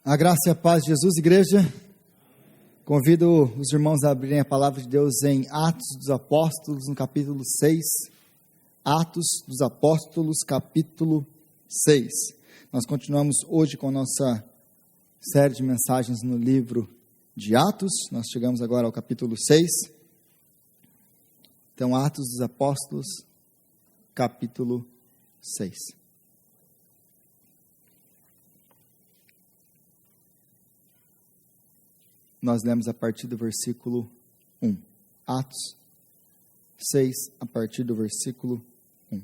A graça e a paz de Jesus, igreja. Convido os irmãos a abrirem a palavra de Deus em Atos dos Apóstolos, no capítulo 6. Atos dos Apóstolos, capítulo 6. Nós continuamos hoje com a nossa série de mensagens no livro de Atos. Nós chegamos agora ao capítulo 6. Então, Atos dos Apóstolos, capítulo 6. Nós lemos a partir do versículo 1. Atos 6, a partir do versículo 1.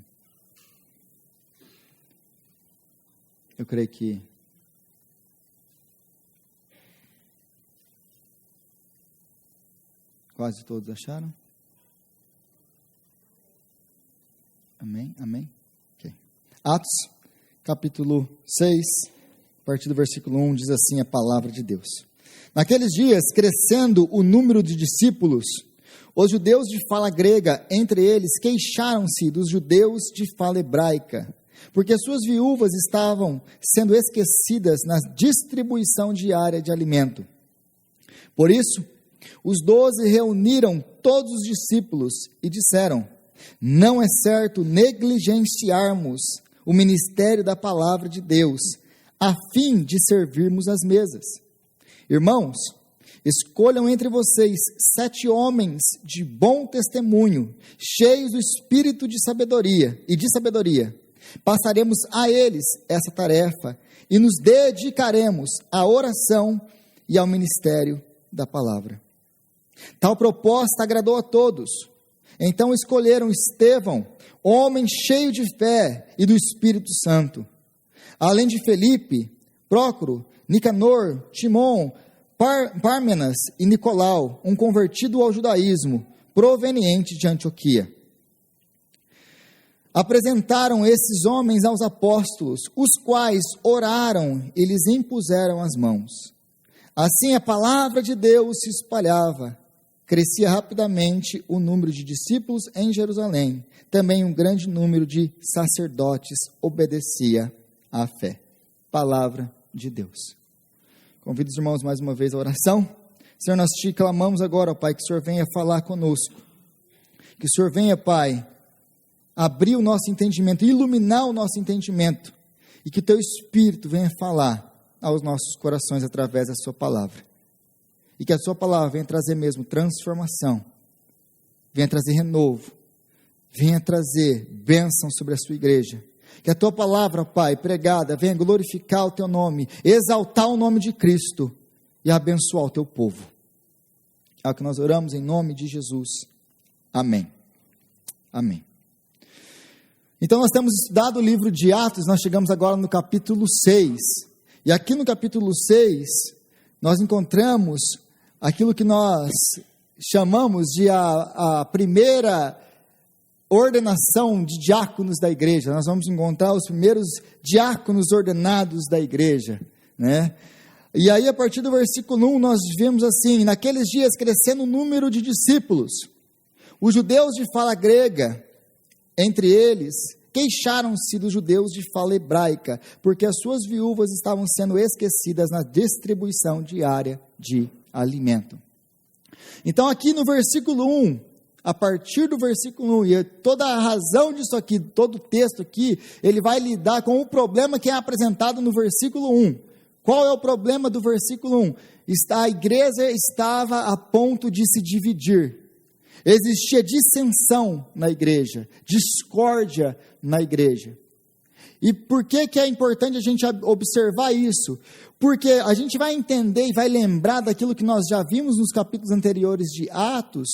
Eu creio que quase todos acharam. Amém? Amém? Okay. Atos, capítulo 6, a partir do versículo 1, diz assim a palavra de Deus. Naqueles dias, crescendo o número de discípulos, os judeus de fala grega, entre eles, queixaram-se dos judeus de fala hebraica, porque suas viúvas estavam sendo esquecidas na distribuição diária de alimento. Por isso, os 12 reuniram todos os discípulos e disseram: não é certo negligenciarmos o ministério da palavra de Deus, a fim de servirmos as mesas. Irmãos, escolham entre vocês 7 homens de bom testemunho, cheios do espírito de sabedoria Passaremos a eles essa tarefa e nos dedicaremos à oração e ao ministério da palavra. Tal proposta agradou a todos. Então escolheram Estevão, homem cheio de fé e do Espírito Santo, além de Felipe, Prócoro, Nicanor, Timon, Pármenas e Nicolau, um convertido ao judaísmo, proveniente de Antioquia. Apresentaram esses homens aos apóstolos, os quais oraram e lhes impuseram as mãos. Assim a palavra de Deus se espalhava, crescia rapidamente o número de discípulos em Jerusalém, também um grande número de sacerdotes obedecia à fé. Palavra de Deus. Convido os irmãos mais uma vez à oração. Senhor, nós te clamamos agora, ó Pai, que o Senhor venha falar conosco. Que o Senhor venha, Pai, abrir o nosso entendimento, iluminar o nosso entendimento. E que o teu Espírito venha falar aos nossos corações através da sua palavra. E que a sua palavra venha trazer mesmo transformação. Venha trazer renovo. Venha trazer bênção sobre a sua igreja. Que a tua palavra, Pai, pregada, venha glorificar o teu nome, exaltar o nome de Cristo e abençoar o teu povo. É o que nós oramos em nome de Jesus. Amém. Amém. Então nós temos estudado o livro de Atos, nós chegamos agora no capítulo 6. E aqui no capítulo 6, nós encontramos aquilo que nós chamamos de a primeira ordenação de diáconos da igreja. Nós vamos encontrar os primeiros diáconos ordenados da igreja, né? E aí a partir do versículo 1 nós vemos assim: naqueles dias crescendo o número de discípulos, os judeus de fala grega, entre eles, queixaram-se dos judeus de fala hebraica, porque as suas viúvas estavam sendo esquecidas na distribuição diária de alimento. Então aqui no versículo 1, a partir do versículo 1, e toda a razão disso aqui, todo o texto aqui, ele vai lidar com o problema que é apresentado no versículo 1. Qual é o problema do versículo 1? A igreja estava a ponto de se dividir. Existia dissensão na igreja, discórdia na igreja. E por que é importante a gente observar isso? Porque a gente vai entender e vai lembrar daquilo que nós já vimos nos capítulos anteriores de Atos.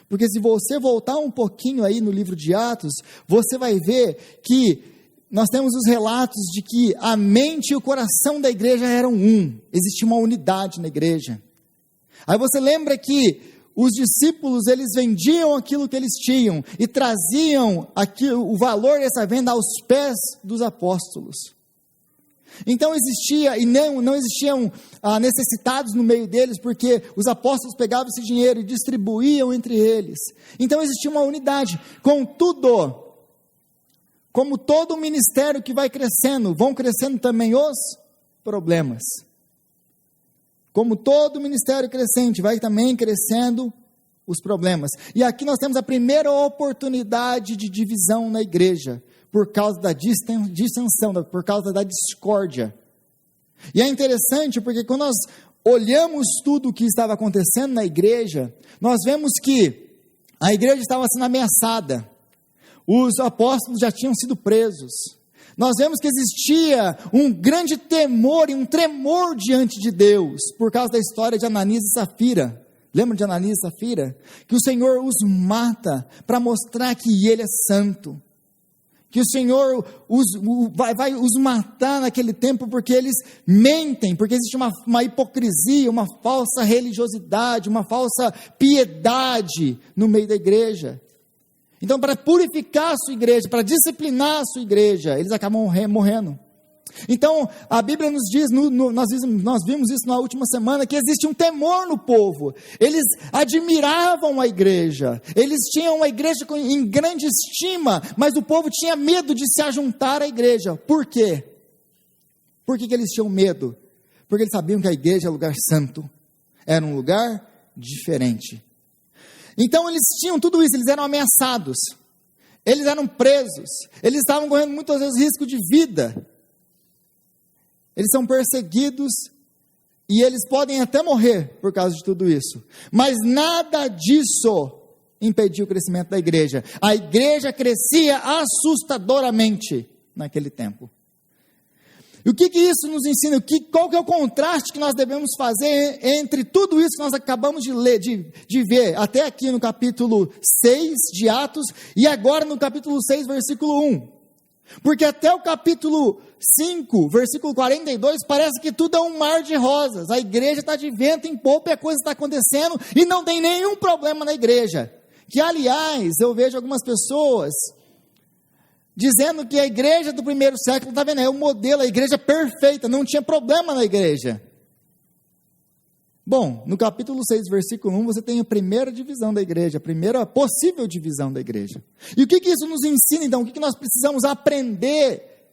Porque se você voltar um pouquinho aí no livro de Atos, você vai ver que nós temos os relatos de que a mente e o coração da igreja eram um. Existia uma unidade na igreja. Aí você lembra que os discípulos, eles vendiam aquilo que eles tinham e traziam o valor dessa venda aos pés dos apóstolos. Então existia, e não existiam necessitados no meio deles, porque os apóstolos pegavam esse dinheiro e distribuíam entre eles. Então existia uma unidade. Contudo, como todo ministério que vai crescendo, vão crescendo também os problemas. como todo ministério crescente, vai também crescendo os problemas. E aqui nós temos a primeira oportunidade de divisão na igreja, por causa da dissensão, por causa da discórdia. E é interessante porque quando nós olhamos tudo o que estava acontecendo na igreja, nós vemos que a igreja estava sendo ameaçada, os apóstolos já tinham sido presos, nós vemos que existia um grande temor e um tremor diante de Deus, por causa da história de Ananias e Safira. Lembra de Ananias e Safira? Que o Senhor os mata para mostrar que Ele é santo. Que o Senhor vai os matar naquele tempo porque eles mentem, porque existe uma hipocrisia, uma falsa religiosidade, uma falsa piedade no meio da igreja. Então, para purificar a sua igreja, para disciplinar a sua igreja, eles acabam morrendo. Então, a Bíblia nos diz, nós vimos isso na última semana, que existe um temor no povo. Eles admiravam a igreja, eles tinham a igreja em grande estima, mas o povo tinha medo de se ajuntar à igreja. Por quê? Por que eles tinham medo? Porque eles sabiam que a igreja é lugar santo, era um lugar diferente. Então eles tinham tudo isso, eles eram ameaçados, eles eram presos, eles estavam correndo muitas vezes risco de vida, eles são perseguidos e eles podem até morrer por causa de tudo isso, mas nada disso impediu o crescimento da igreja. A igreja crescia assustadoramente naquele tempo. E o que isso nos ensina? Qual que é o contraste que nós devemos fazer entre tudo isso que nós acabamos de ler, de ver, até aqui no capítulo 6 de Atos, e agora no capítulo 6, versículo 1. Porque até o capítulo 5, versículo 42, parece que tudo é um mar de rosas. A igreja está de vento em popa e a coisa está acontecendo e não tem nenhum problema na igreja. Que, aliás, eu vejo algumas pessoas dizendo que a igreja do primeiro século, está vendo, é o modelo, a igreja perfeita, não tinha problema na igreja. Bom, no capítulo 6, versículo 1, você tem a primeira divisão da igreja, a primeira possível divisão da igreja. E o que isso nos ensina, então? O que nós precisamos aprender,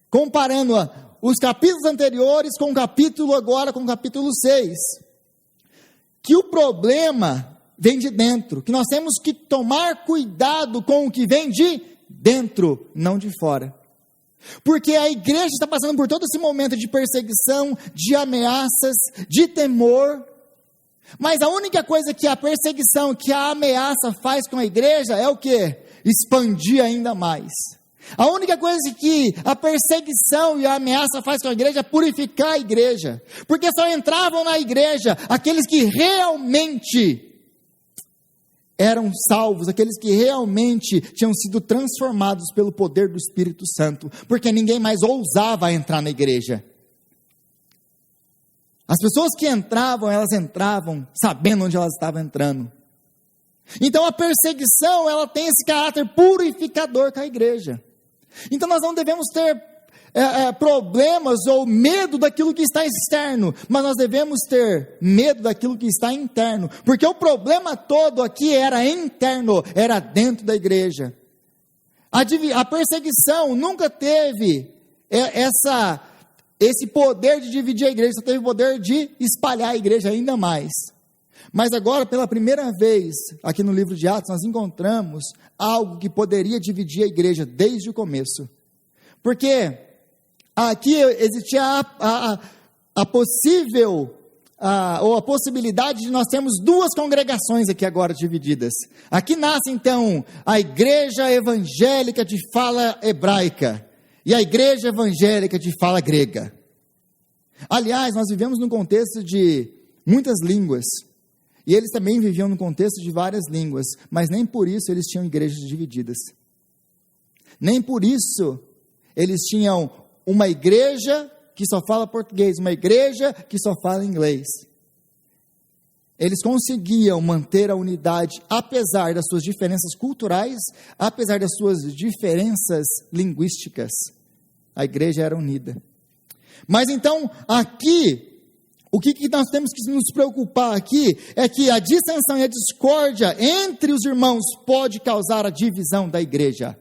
comparando os capítulos anteriores com o capítulo agora, com o capítulo 6? Que o problema vem de dentro, que nós temos que tomar cuidado com o que vem de dentro, não de fora. Porque a igreja está passando por todo esse momento de perseguição, de ameaças, de temor. Mas a única coisa que a perseguição, que a ameaça faz com a igreja é o quê? Expandir ainda mais. A única coisa que a perseguição e a ameaça faz com a igreja é purificar a igreja. Porque só entravam na igreja aqueles que realmente eram salvos, aqueles que realmente tinham sido transformados pelo poder do Espírito Santo, porque ninguém mais ousava entrar na igreja. As pessoas que entravam, elas entravam sabendo onde elas estavam entrando. Então a perseguição, ela tem esse caráter purificador com a igreja. Então nós não devemos ter problemas ou medo daquilo que está externo, mas nós devemos ter medo daquilo que está interno, porque o problema todo aqui era interno, era dentro da igreja. A perseguição nunca teve esse poder de dividir a igreja, só teve o poder de espalhar a igreja ainda mais. Mas agora, pela primeira vez, aqui no livro de Atos, nós encontramos algo que poderia dividir a igreja desde o começo. Porque aqui existia a possibilidade de nós termos duas congregações aqui agora divididas. Aqui nasce então a igreja evangélica de fala hebraica e a igreja evangélica de fala grega. Aliás, nós vivemos num contexto de muitas línguas, e eles também viviam no contexto de várias línguas, mas nem por isso eles tinham igrejas divididas. Nem por isso eles tinham uma igreja que só fala português, uma igreja que só fala inglês. Eles conseguiam manter a unidade, apesar das suas diferenças culturais, apesar das suas diferenças linguísticas. A igreja era unida. Mas então, aqui, o que nós temos que nos preocupar aqui, é que a dissensão e a discórdia entre os irmãos pode causar a divisão da igreja.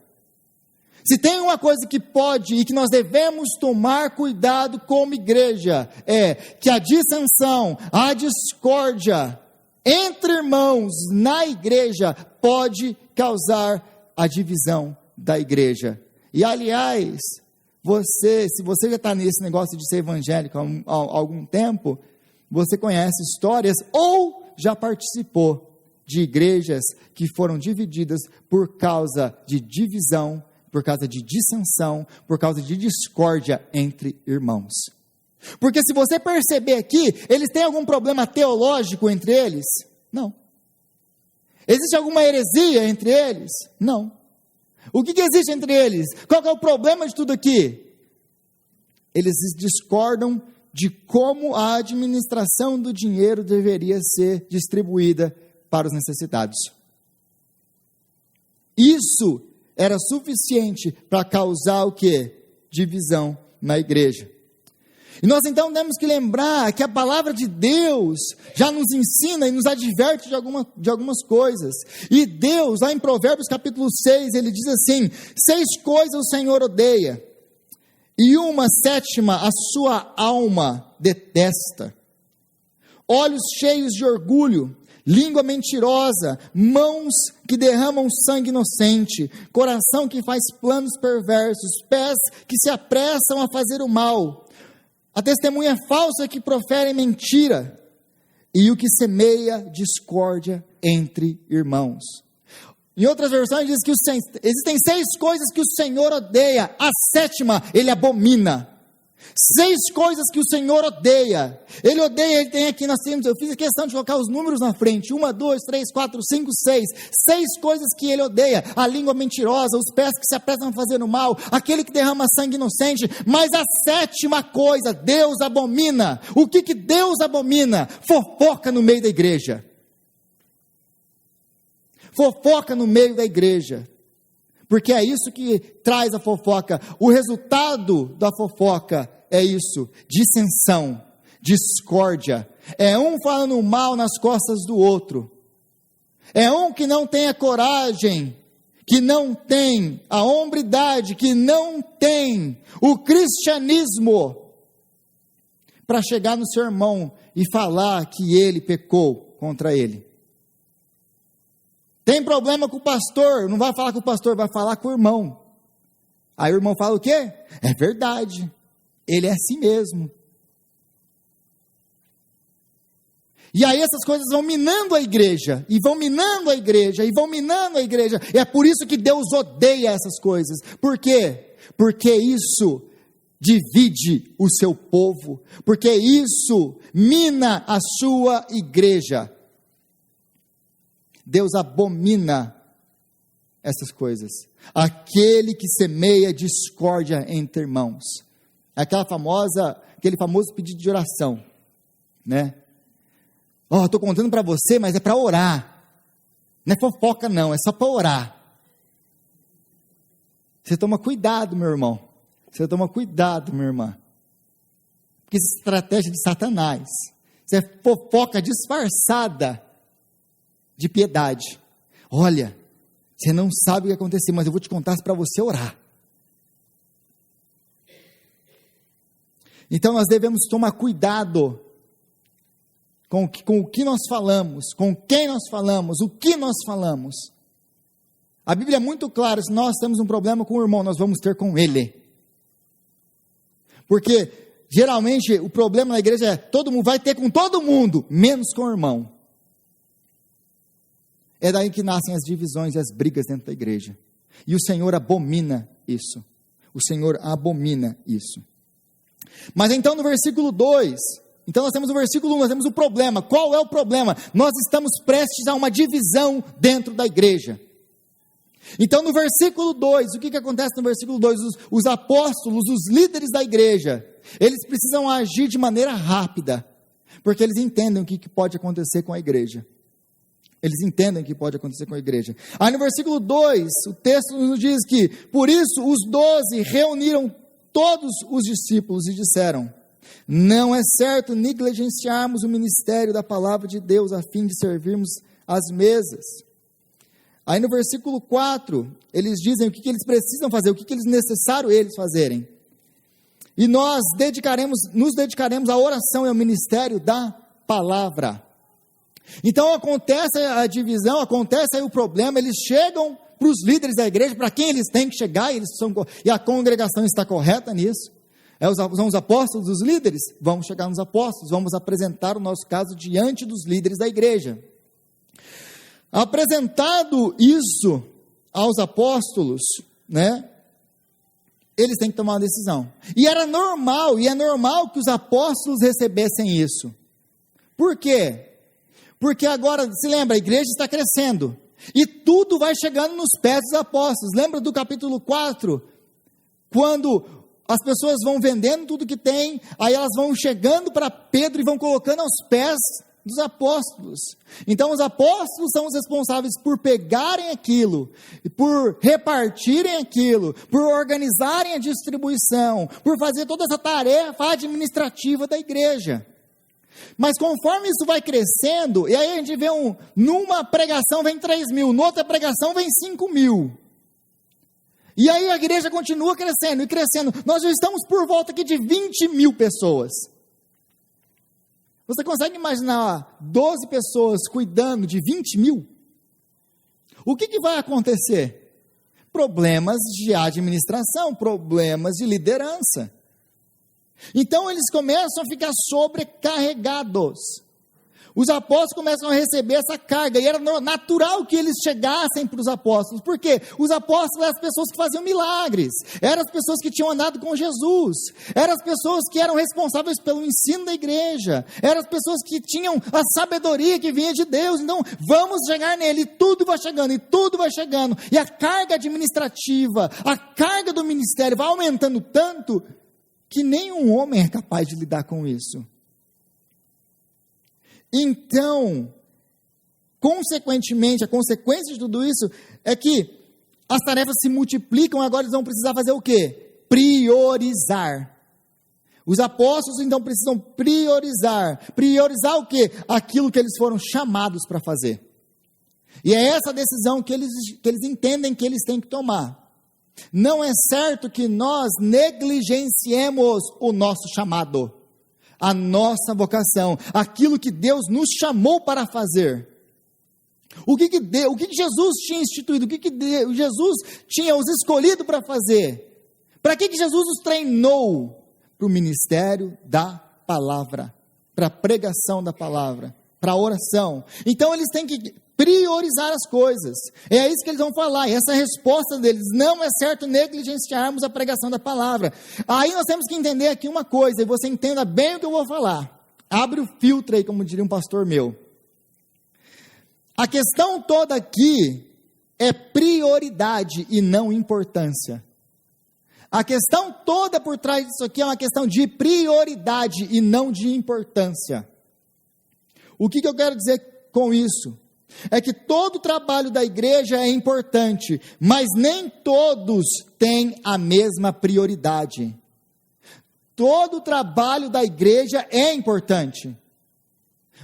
Se tem uma coisa que pode e que nós devemos tomar cuidado como igreja, é que a dissensão, a discórdia entre irmãos na igreja pode causar a divisão da igreja. E aliás, se você já está nesse negócio de ser evangélico há algum tempo, você conhece histórias ou já participou de igrejas que foram divididas por causa de divisão, por causa de dissensão, por causa de discórdia entre irmãos. Porque se você perceber aqui, eles têm algum problema teológico entre eles? Não. Existe alguma heresia entre eles? Não. O que existe entre eles? Qual que é o problema de tudo aqui? Eles discordam de como a administração do dinheiro deveria ser distribuída para os necessitados. Isso era suficiente para causar o quê? Divisão na igreja. E nós então temos que lembrar que a palavra de Deus já nos ensina e nos adverte de algumas coisas. E Deus, lá em Provérbios capítulo 6, ele diz assim: 6 coisas o Senhor odeia, e uma 7ª a sua alma detesta: olhos cheios de orgulho, língua mentirosa, mãos que derramam sangue inocente, coração que faz planos perversos, pés que se apressam a fazer o mal, a testemunha falsa que profere mentira, e o que semeia discórdia entre irmãos. Em outras versões diz que existem 6 coisas que o Senhor odeia, a 7ª ele abomina. 6 coisas que o Senhor odeia. Ele odeia, ele tem aqui, eu fiz a questão de colocar os números na frente: 1, 2, 3, 4, 5, 6. 6 coisas que ele odeia: a língua mentirosa, os pés que se apressam a fazer o mal, aquele que derrama sangue inocente. Mas a 7ª coisa, Deus abomina. O que Deus abomina? Fofoca no meio da igreja. Fofoca no meio da igreja. Porque é isso que traz a fofoca. O resultado da fofoca é isso: dissensão, discórdia. É um falando mal nas costas do outro. É um que não tem a coragem, que não tem a hombridade, que não tem o cristianismo para chegar no seu irmão e falar que ele pecou contra ele. Tem problema com o pastor, não vai falar com o pastor, vai falar com o irmão. Aí o irmão fala o quê? É verdade, ele é assim mesmo. E aí essas coisas vão minando a igreja, e vão minando a igreja, e vão minando a igreja. E é por isso que Deus odeia essas coisas. Por quê? Porque isso divide o seu povo, porque isso mina a sua igreja. Deus abomina essas coisas. Aquele que semeia discórdia entre irmãos. Aquele famoso pedido de oração, né? Estou contando para você, mas é para orar. Não é fofoca não, é só para orar. Você toma cuidado, meu irmão. Você toma cuidado, minha irmã. Porque isso é estratégia de Satanás. Isso é fofoca disfarçada de piedade. Olha, você não sabe o que aconteceu, mas eu vou te contar para você orar. Então nós devemos tomar cuidado com o que nós falamos, com quem nós falamos, o que nós falamos. A Bíblia é muito clara: se nós temos um problema com o irmão, nós vamos ter com ele. Porque geralmente o problema na igreja é: todo mundo vai ter com todo mundo, menos com o irmão. É daí que nascem as divisões e as brigas dentro da igreja. E o Senhor abomina isso. O Senhor abomina isso. Mas então no versículo 2, então nós temos o versículo 1, nós temos o problema. Qual é o problema? Nós estamos prestes a uma divisão dentro da igreja. Então no versículo 2, o que acontece no versículo 2? Os apóstolos, os líderes da igreja, eles precisam agir de maneira rápida, porque eles entendem o que pode acontecer com a igreja. Eles entendem o que pode acontecer com a igreja. Aí no versículo 2, o texto nos diz que: por isso os 12 reuniram todos os discípulos e disseram: não é certo negligenciarmos o ministério da palavra de Deus a fim de servirmos às mesas. Aí no versículo 4, eles dizem o que eles precisam fazer, o que é necessário eles fazerem. E nós nos dedicaremos à oração e ao ministério da palavra. Então acontece a divisão, acontece aí o problema, eles chegam para os líderes da igreja, para quem eles têm que chegar, e a congregação está correta nisso. São os apóstolos os líderes? Vamos chegar nos apóstolos, vamos apresentar o nosso caso diante dos líderes da igreja. Apresentado isso aos apóstolos, né? Eles têm que tomar uma decisão. E é normal que os apóstolos recebessem isso. Por quê? Porque agora, se lembra, a igreja está crescendo. E tudo vai chegando nos pés dos apóstolos. Lembra do capítulo 4? Quando as pessoas vão vendendo tudo que tem, aí elas vão chegando para Pedro e vão colocando aos pés dos apóstolos. Então os apóstolos são os responsáveis por pegarem aquilo, por repartirem aquilo, por organizarem a distribuição, por fazer toda essa tarefa administrativa da igreja. Mas conforme isso vai crescendo, e aí a gente vê numa pregação vem 3.000, noutra pregação vem 5.000. E aí a igreja continua crescendo e crescendo. Nós já estamos por volta aqui de 20.000 pessoas. Você consegue imaginar 12 pessoas cuidando de 20.000? O que vai acontecer? Problemas de administração, problemas de liderança. Então eles começam a ficar sobrecarregados. Os apóstolos começam a receber essa carga, e era natural que eles chegassem para os apóstolos, porque os apóstolos eram as pessoas que faziam milagres, eram as pessoas que tinham andado com Jesus, eram as pessoas que eram responsáveis pelo ensino da igreja, eram as pessoas que tinham a sabedoria que vinha de Deus. Então vamos chegar nele, e tudo vai chegando, e a carga administrativa, a carga do ministério vai aumentando tanto, que nenhum homem é capaz de lidar com isso. Então, consequentemente, a consequência de tudo isso é que as tarefas se multiplicam, agora eles vão precisar fazer o quê? Priorizar. Os apóstolos então precisam priorizar. Priorizar o quê? Aquilo que eles foram chamados para fazer. E é essa decisão que eles entendem que eles têm que tomar. Não é certo que nós negligenciemos o nosso chamado, a nossa vocação, aquilo que Deus nos chamou para fazer. O que Jesus tinha instituído, Jesus tinha os escolhido para fazer? Para que Jesus os treinou? Para o ministério da palavra, para a pregação da palavra, para a oração. Então eles têm que priorizar as coisas. É isso que eles vão falar, e essa é a resposta deles: não é certo negligenciarmos a pregação da palavra. Aí nós temos que entender aqui uma coisa, e você entenda bem o que eu vou falar. Abre o filtro aí, como diria um pastor meu. A questão toda aqui é prioridade e não importância. A questão toda por trás disso aqui é uma questão de prioridade e não de importância. O que eu quero dizer com isso? É que todo o trabalho da igreja é importante, mas nem todos têm a mesma prioridade. Todo o trabalho da igreja é importante,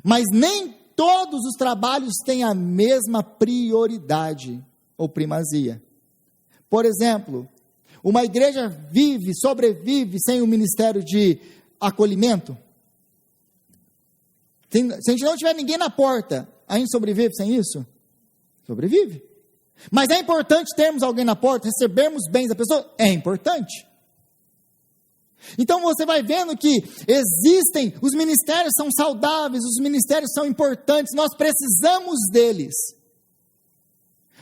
mas nem todos os trabalhos têm a mesma prioridade ou primazia. Por exemplo, uma igreja sobrevive sem o ministério de acolhimento? Se a gente não tiver ninguém na porta, a gente sobrevive sem isso? Sobrevive. Mas é importante termos alguém na porta, recebermos bens da pessoa? É importante. Então você vai vendo que existem, os ministérios são saudáveis, os ministérios são importantes, nós precisamos deles.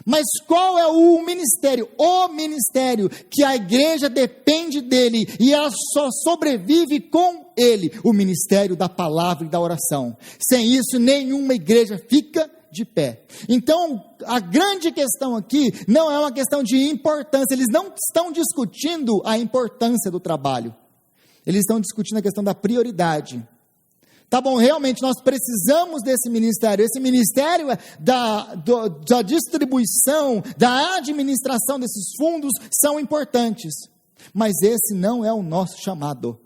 Mas qual é o ministério? O ministério que a igreja depende dele e ela só sobrevive com ele, o ministério da palavra e da oração. Sem isso, nenhuma igreja fica de pé. Então, a grande questão aqui não é uma questão de importância, eles não estão discutindo a importância do trabalho, eles estão discutindo a questão da prioridade. Tá bom, realmente nós precisamos desse ministério. Esse ministério da distribuição, da administração desses fundos são importantes. Mas esse não é o nosso chamado.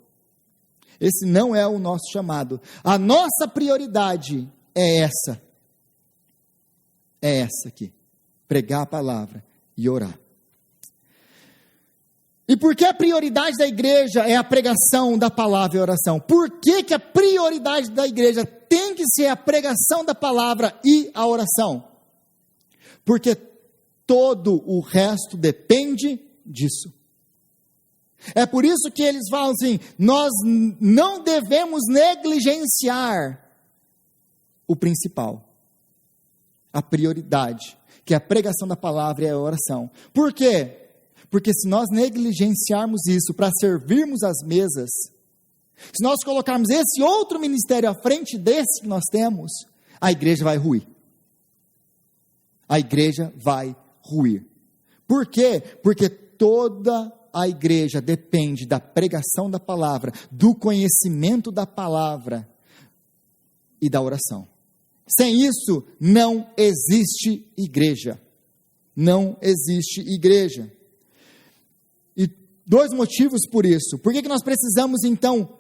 Esse não é o nosso chamado. A nossa prioridade é essa. É essa aqui. pregar a palavra e orar. E por que a prioridade da igreja é a pregação da palavra e a oração? Por que a prioridade da igreja tem que ser a pregação da palavra e a oração? Porque todo o resto depende disso. É por isso que eles falam assim, nós não devemos negligenciar o principal, a prioridade, que é a pregação da palavra e a oração. Por quê? Porque se nós negligenciarmos isso para servirmos as mesas, se nós colocarmos esse outro ministério à frente desse que nós temos, a igreja vai ruir. A igreja vai ruir. Por quê? Porque toda a igreja depende da pregação da palavra, do conhecimento da palavra e da oração. Sem isso, não existe igreja. Não existe igreja. E 2 motivos por isso. Por que nós precisamos, então,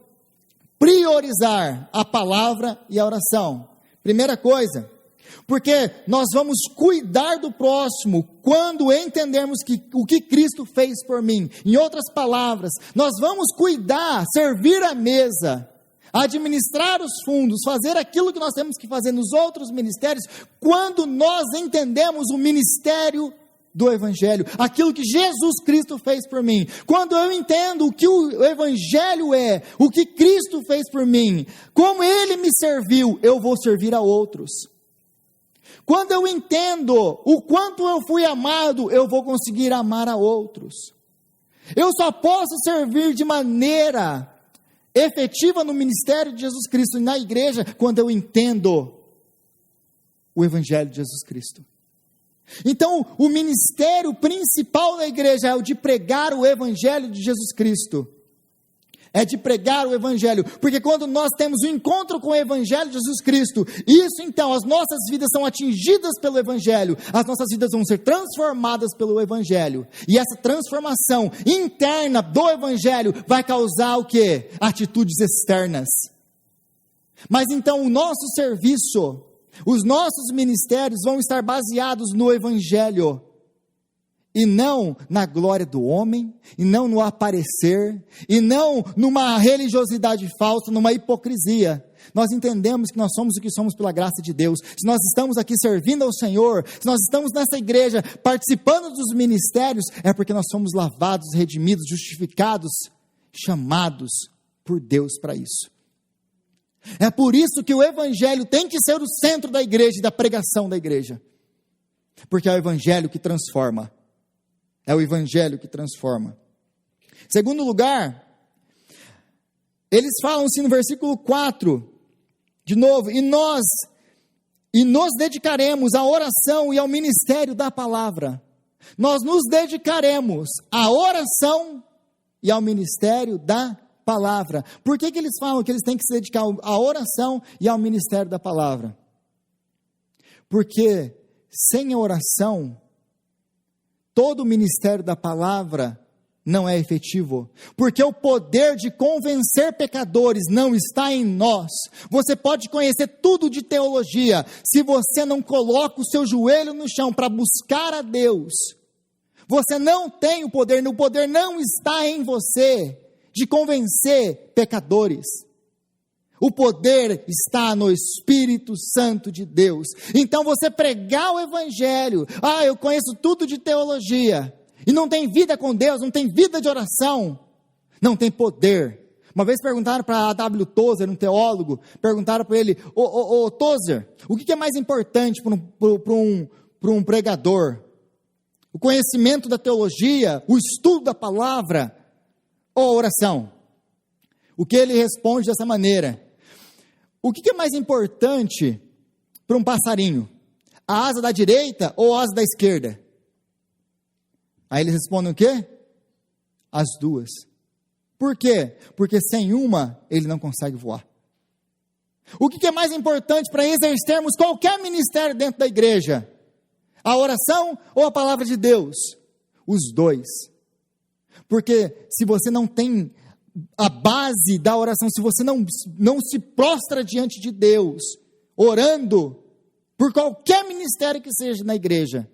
priorizar a palavra e a oração? Primeira coisa, porque nós vamos cuidar do próximo quando entendermos o que Cristo fez por mim. Em outras palavras, nós vamos cuidar, servir a mesa, administrar os fundos, fazer aquilo que nós temos que fazer nos outros ministérios, quando nós entendemos o ministério do Evangelho, aquilo que Jesus Cristo fez por mim. Quando eu entendo o que o Evangelho é, o que Cristo fez por mim, como Ele me serviu, eu vou servir a outros. Quando eu entendo o quanto eu fui amado, eu vou conseguir amar a outros. Eu só posso servir de maneira efetiva no ministério de Jesus Cristo e na igreja quando eu entendo o Evangelho de Jesus Cristo. Então, o ministério principal da igreja é o de pregar o Evangelho de Jesus Cristo. É de pregar o Evangelho, porque quando nós temos um encontro com o Evangelho de Jesus Cristo, isso então, as nossas vidas são atingidas pelo Evangelho, as nossas vidas vão ser transformadas pelo Evangelho, e essa transformação interna do Evangelho vai causar o quê? Atitudes externas. Mas então o nosso serviço, os nossos ministérios vão estar baseados no Evangelho, e não na glória do homem, e não no aparecer, e não numa religiosidade falsa, numa hipocrisia. Nós entendemos que nós somos o que somos pela graça de Deus. Se nós estamos aqui servindo ao Senhor, se nós estamos nessa igreja participando dos ministérios, é porque nós somos lavados, redimidos, justificados, chamados por Deus para isso. É por isso que o Evangelho tem que ser o centro da igreja e da pregação da igreja. Porque é o Evangelho que transforma. É o Evangelho que transforma. Segundo lugar, eles falam assim no versículo 4, de novo, e nos dedicaremos à oração e ao ministério da palavra. Nós nos dedicaremos à oração e ao ministério da palavra. Por que eles falam que eles têm que se dedicar à oração e ao ministério da palavra? Porque sem a oração, todo o ministério da palavra não é efetivo, porque o poder de convencer pecadores não está em nós. Você pode conhecer tudo de teologia, se você não coloca o seu joelho no chão para buscar a Deus, você não tem o poder não está em você de convencer pecadores. O poder está no Espírito Santo de Deus. Então você pregar o Evangelho, eu conheço tudo de teologia, e não tem vida com Deus, não tem vida de oração, não tem poder. Uma vez perguntaram para A.W. Tozer, um teólogo, perguntaram para ele, Tozer, o que é mais importante para um pregador? O conhecimento da teologia, o estudo da palavra, ou a oração? O que ele responde dessa maneira: o que é mais importante para um passarinho? A asa da direita ou a asa da esquerda? Aí eles respondem o quê? As duas. Por quê? Porque sem uma, ele não consegue voar. O que é mais importante para exercermos qualquer ministério dentro da igreja? A oração ou a palavra de Deus? Os dois. Porque se você não tem a base da oração, se você não se prostra diante de Deus, orando por qualquer ministério que seja na igreja,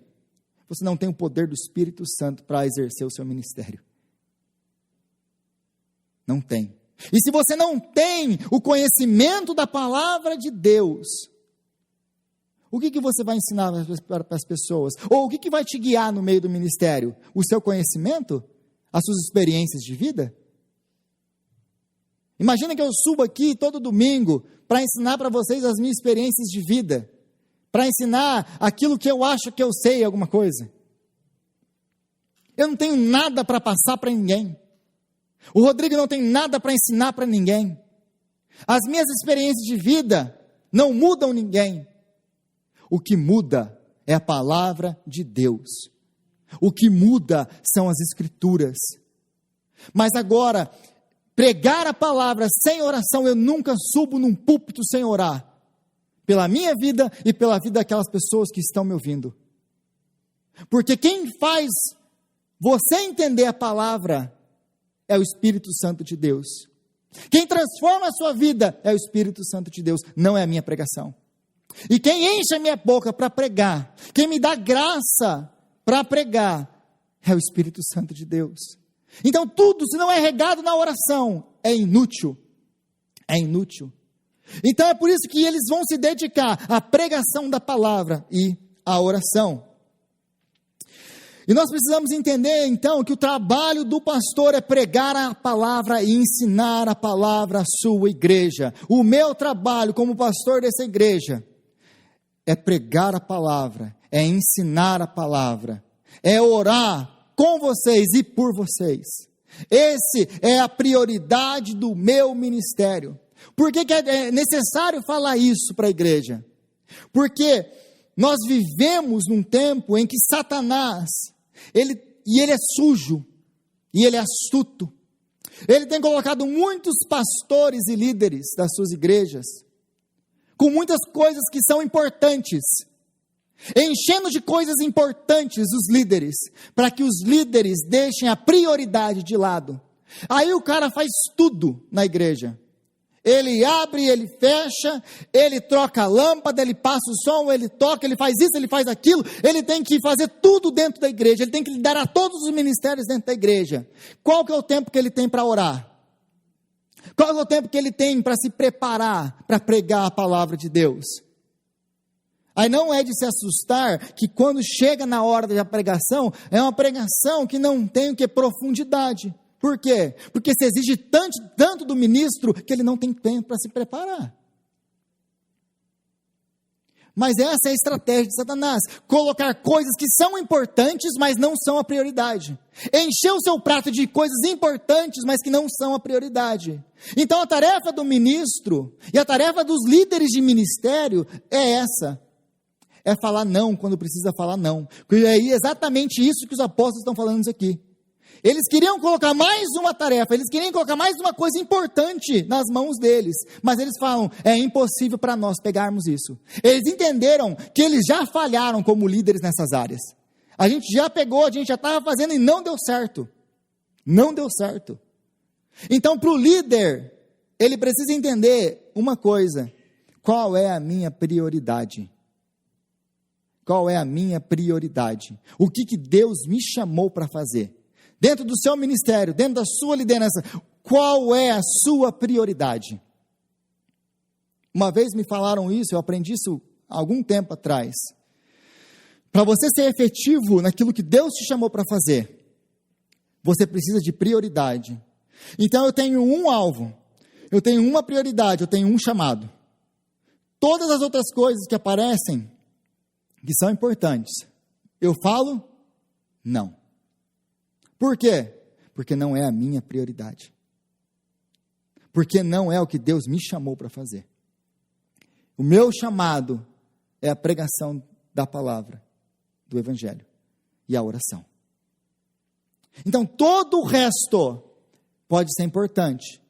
você não tem o poder do Espírito Santo para exercer o seu ministério. Não tem. E se você não tem o conhecimento da palavra de Deus, o que você vai ensinar para as pessoas? Ou o que vai te guiar no meio do ministério? O seu conhecimento? As suas experiências de vida? Imagina que eu subo aqui todo domingo para ensinar para vocês as minhas experiências de vida, para ensinar aquilo que eu acho que eu sei alguma coisa. Eu não tenho nada para passar para ninguém. O Rodrigo não tem nada para ensinar para ninguém. As minhas experiências de vida não mudam ninguém. O que muda é a palavra de Deus. O que muda são as Escrituras. Mas agora, pregar a palavra sem oração, eu nunca subo num púlpito sem orar. Pela minha vida e pela vida daquelas pessoas que estão me ouvindo. Porque quem faz você entender a palavra é o Espírito Santo de Deus. Quem transforma a sua vida é o Espírito Santo de Deus, não é a minha pregação. E quem enche a minha boca para pregar, quem me dá graça para pregar, é o Espírito Santo de Deus. Então tudo, se não é regado na oração, é inútil. É inútil. Então é por isso que eles vão se dedicar à pregação da palavra e à oração. E nós precisamos entender então que o trabalho do pastor é pregar a palavra e ensinar a palavra à sua igreja. O meu trabalho como pastor dessa igreja é pregar a palavra, é ensinar a palavra, é orar com vocês e por vocês. Esse é a prioridade do meu ministério. Por que é necessário falar isso para a igreja? Porque nós vivemos num tempo em que Satanás, ele é sujo, e ele é astuto. Ele tem colocado muitos pastores e líderes das suas igrejas, com muitas coisas que são importantes, enchendo de coisas importantes os líderes, para que os líderes deixem a prioridade de lado. Aí o cara faz tudo na igreja. Ele abre, ele fecha, ele troca a lâmpada, ele passa o som, ele toca, ele faz isso, ele faz aquilo. Ele tem que fazer tudo dentro da igreja, ele tem que lidar a todos os ministérios dentro da igreja. Qual que é o tempo que ele tem para orar? Qual é o tempo que ele tem para se preparar para pregar a palavra de Deus? Aí não é de se assustar que quando chega na hora da pregação, é uma pregação que não tem o que? Profundidade. Por quê? Porque se exige tanto do ministro que ele não tem tempo para se preparar. Mas essa é a estratégia de Satanás, colocar coisas que são importantes, mas não são a prioridade. Encher o seu prato de coisas importantes, mas que não são a prioridade. Então a tarefa do ministro e a tarefa dos líderes de ministério é essa. É falar não quando precisa falar não. E é exatamente isso que os apóstolos estão falando aqui. Eles queriam colocar mais uma tarefa, eles queriam colocar mais uma coisa importante nas mãos deles, mas eles falam, é impossível para nós pegarmos isso. Eles entenderam que eles já falharam como líderes nessas áreas. A gente já pegou, a gente já estava fazendo e não deu certo. Não deu certo. Então, para o líder, ele precisa entender uma coisa: qual é a minha prioridade? Qual é a minha prioridade? O que Deus me chamou para fazer? Dentro do seu ministério, dentro da sua liderança, qual é a sua prioridade? Uma vez me falaram isso, eu aprendi isso há algum tempo atrás. Para você ser efetivo naquilo que Deus te chamou para fazer, você precisa de prioridade. Então eu tenho um alvo, eu tenho uma prioridade, eu tenho um chamado. Todas as outras coisas que aparecem, que são importantes, eu falo, não. Por quê? Porque não é a minha prioridade. Porque não é o que Deus me chamou para fazer. O meu chamado é a pregação da palavra, do Evangelho e a oração. Então todo o resto pode ser importante,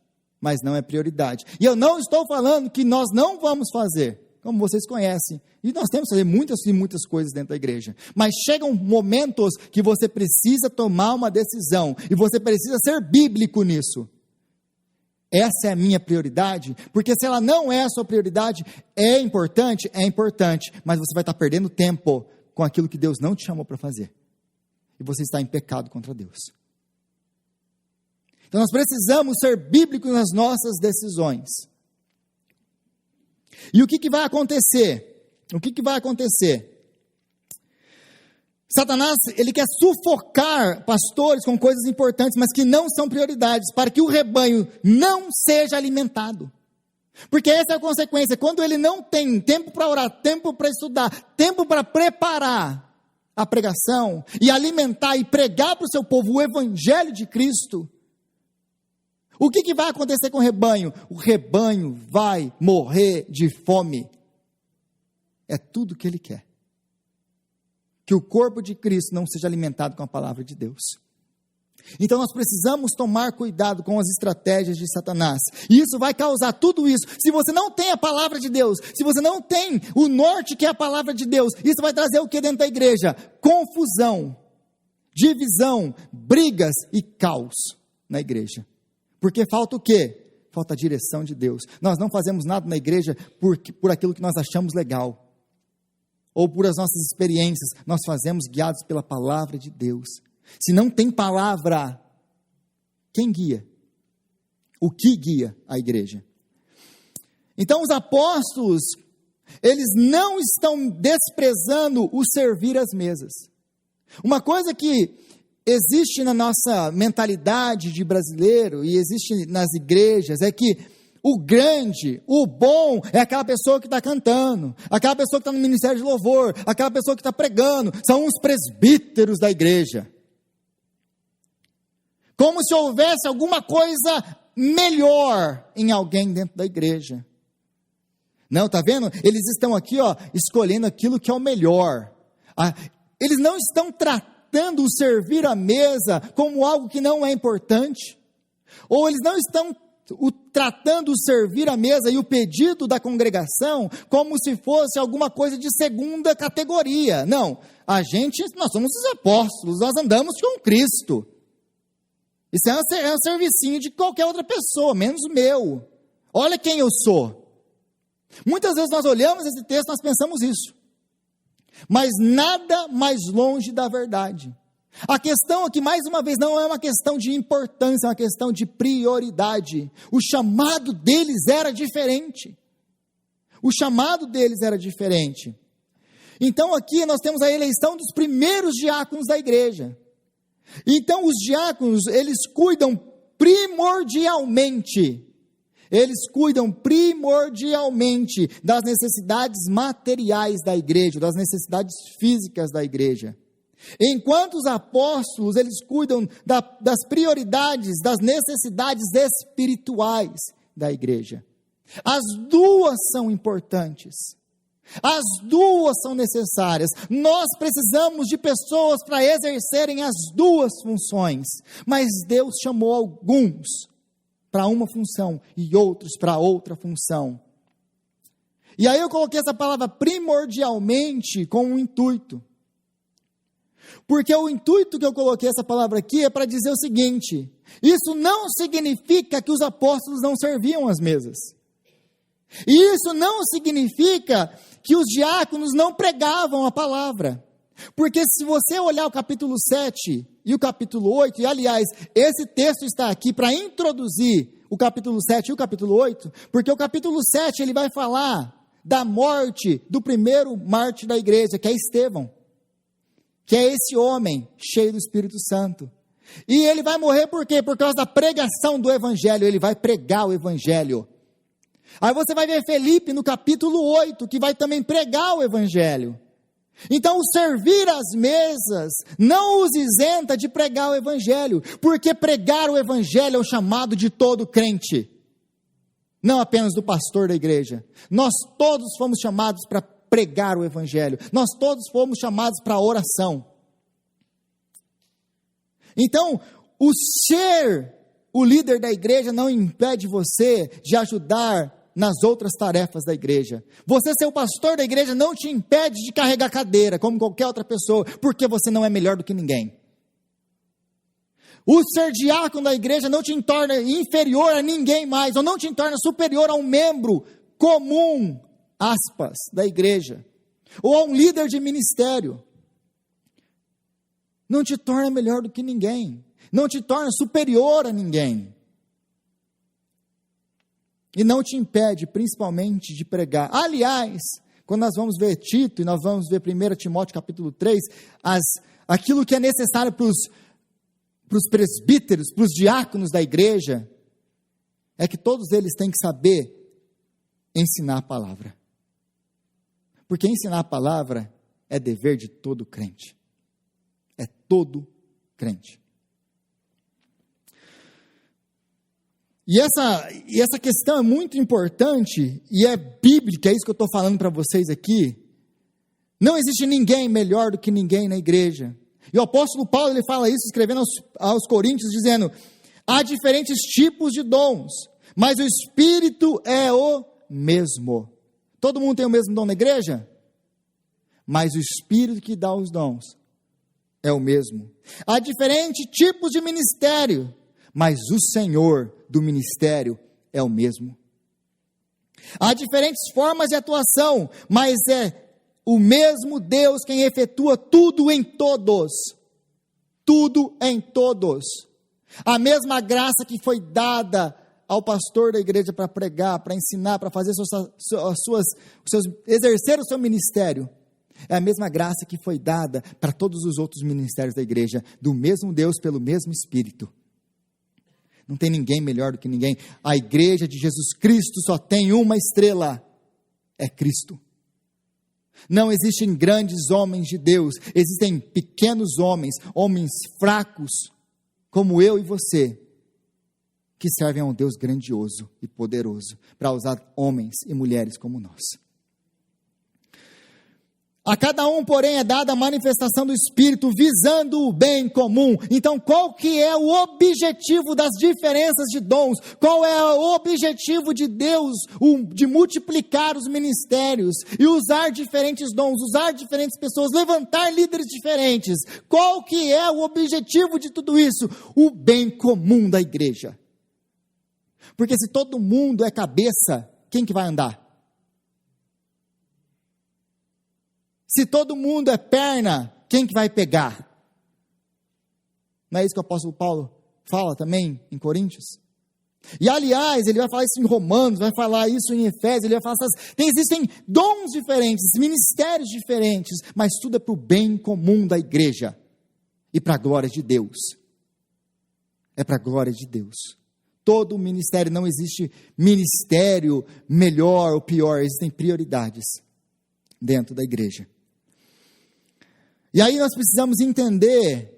mas não é prioridade. E eu não estou falando que nós não vamos fazer, como vocês conhecem, e nós temos que fazer muitas e muitas coisas dentro da igreja, mas chegam momentos que você precisa tomar uma decisão, e você precisa ser bíblico nisso. Essa é a minha prioridade, porque se ela não é a sua prioridade, é importante, mas você vai estar perdendo tempo com aquilo que Deus não te chamou para fazer. E você está em pecado contra Deus. Então nós precisamos ser bíblicos nas nossas decisões. E o que vai acontecer? O que vai acontecer? Satanás, ele quer sufocar pastores com coisas importantes, mas que não são prioridades, para que o rebanho não seja alimentado. Porque essa é a consequência. Quando ele não tem tempo para orar, tempo para estudar, tempo para preparar a pregação e alimentar e pregar para o seu povo o evangelho de Cristo, o que vai acontecer com o rebanho? O rebanho vai morrer de fome. É tudo que ele quer. Que o corpo de Cristo não seja alimentado com a palavra de Deus. Então nós precisamos tomar cuidado com as estratégias de Satanás. E isso vai causar tudo isso. Se você não tem a palavra de Deus, se você não tem o norte que é a palavra de Deus, isso vai trazer o que dentro da igreja? Confusão, divisão, brigas e caos na igreja. Porque falta o quê? Falta a direção de Deus. Nós não fazemos nada na igreja por aquilo que nós achamos legal. Ou por as nossas experiências, nós fazemos guiados pela palavra de Deus. Se não tem palavra, quem guia? O que guia a igreja? Então os apóstolos, eles não estão desprezando o servir às mesas. Uma coisa que existe na nossa mentalidade de brasileiro, e existe nas igrejas, é que o grande, o bom, é aquela pessoa que está cantando, aquela pessoa que está no ministério de louvor, aquela pessoa que está pregando, são os presbíteros da igreja. Como se houvesse alguma coisa melhor em alguém dentro da igreja. Não, está vendo? Eles estão aqui, escolhendo aquilo que é o melhor. Eles não estão tratando o servir à mesa como algo que não é importante. Ou eles não estão tratando o servir à mesa e o pedido da congregação como se fosse alguma coisa de segunda categoria. Não, nós somos os apóstolos, nós andamos com Cristo. Isso é um servicinho de qualquer outra pessoa, menos o meu. Olha quem eu sou. Muitas vezes nós olhamos esse texto e nós pensamos isso. Mas nada mais longe da verdade. A questão aqui, mais uma vez, não é uma questão de importância, é uma questão de prioridade. O chamado deles era diferente. O chamado deles era diferente. Então aqui nós temos a eleição dos primeiros diáconos da igreja. Então os diáconos, eles cuidam primordialmente das necessidades materiais da igreja, das necessidades físicas da igreja. Enquanto os apóstolos, eles cuidam das prioridades, das necessidades espirituais da igreja. As duas são importantes. As duas são necessárias. Nós precisamos de pessoas para exercerem as duas funções. Mas Deus chamou alguns para uma função e outros para outra função. E aí eu coloquei essa palavra primordialmente com um intuito. Porque o intuito que eu coloquei essa palavra aqui é para dizer o seguinte: isso não significa que os apóstolos não serviam às mesas. E isso não significa que os diáconos não pregavam a palavra. Porque se você olhar o capítulo 7 e o capítulo 8, e aliás, esse texto está aqui para introduzir o capítulo 7 e o capítulo 8, porque o capítulo 7 ele vai falar da morte do primeiro mártir da igreja, que é Estevão. Que é esse homem cheio do Espírito Santo. E ele vai morrer por quê? Por causa da pregação do evangelho. Ele vai pregar o evangelho. Aí você vai ver Felipe no capítulo 8, que vai também pregar o evangelho. Então o servir às mesas não os isenta de pregar o evangelho, porque pregar o evangelho é o chamado de todo crente, não apenas do pastor da igreja. Nós todos fomos chamados para pregar o evangelho. Nós todos fomos chamados para a oração. Então, o ser o líder da igreja não impede você de ajudar nas outras tarefas da igreja. Você ser o pastor da igreja não te impede de carregar cadeira, como qualquer outra pessoa, porque você não é melhor do que ninguém. O ser diácono da igreja não te torna inferior a ninguém mais, ou não te torna superior a um membro comum, aspas, da igreja, ou a um líder de ministério. não te torna melhor do que ninguém, não te torna superior a ninguém. E não te impede, principalmente, de pregar. Aliás, quando nós vamos ver Tito, e nós vamos ver 1 Timóteo capítulo 3, aquilo que é necessário para os presbíteros, para os diáconos da igreja, é que todos eles têm que saber ensinar a palavra. Porque ensinar a palavra é dever de todo crente. É todo crente. E essa questão é muito importante e é bíblica, é isso que eu estou falando para vocês aqui. Não existe ninguém melhor do que ninguém na igreja. E o apóstolo Paulo, ele fala isso escrevendo aos Coríntios, dizendo: há diferentes tipos de dons, mas o Espírito é o mesmo. Todo mundo tem o mesmo dom na igreja? Mas o Espírito que dá os dons é o mesmo. Há diferentes tipos de ministério, mas o Senhor do ministério é o mesmo. Há diferentes formas de atuação, mas é o mesmo Deus quem efetua tudo em todos. Tudo em todos. A mesma graça que foi dada ao pastor da igreja para pregar, para ensinar, para fazer exercer o seu ministério, é a mesma graça que foi dada para todos os outros ministérios da igreja, do mesmo Deus, pelo mesmo Espírito. Não tem ninguém melhor do que ninguém. A igreja de Jesus Cristo só tem uma estrela, é Cristo. Não existem grandes homens de Deus, existem pequenos homens, homens fracos, como eu e você, que servem a um Deus grandioso e poderoso, para usar homens e mulheres como nós. A cada um, porém, é dada a manifestação do Espírito, visando o bem comum. Então, qual que é o objetivo das diferenças de dons? Qual é o objetivo de Deus, de multiplicar os ministérios, e usar diferentes dons, usar diferentes pessoas, levantar líderes diferentes? Qual que é o objetivo de tudo isso? O bem comum da igreja. Porque se todo mundo é cabeça, quem que vai andar? Se todo mundo é perna, quem que vai pegar? Não é isso que o apóstolo Paulo fala também em Coríntios? E aliás, ele vai falar isso em Romanos, vai falar isso em Efésios, ele vai falar existem dons diferentes, ministérios diferentes, mas tudo é para o bem comum da igreja e para a glória de Deus. É para a glória de Deus. Todo ministério, não existe ministério melhor ou pior, existem prioridades dentro da igreja. E aí nós precisamos entender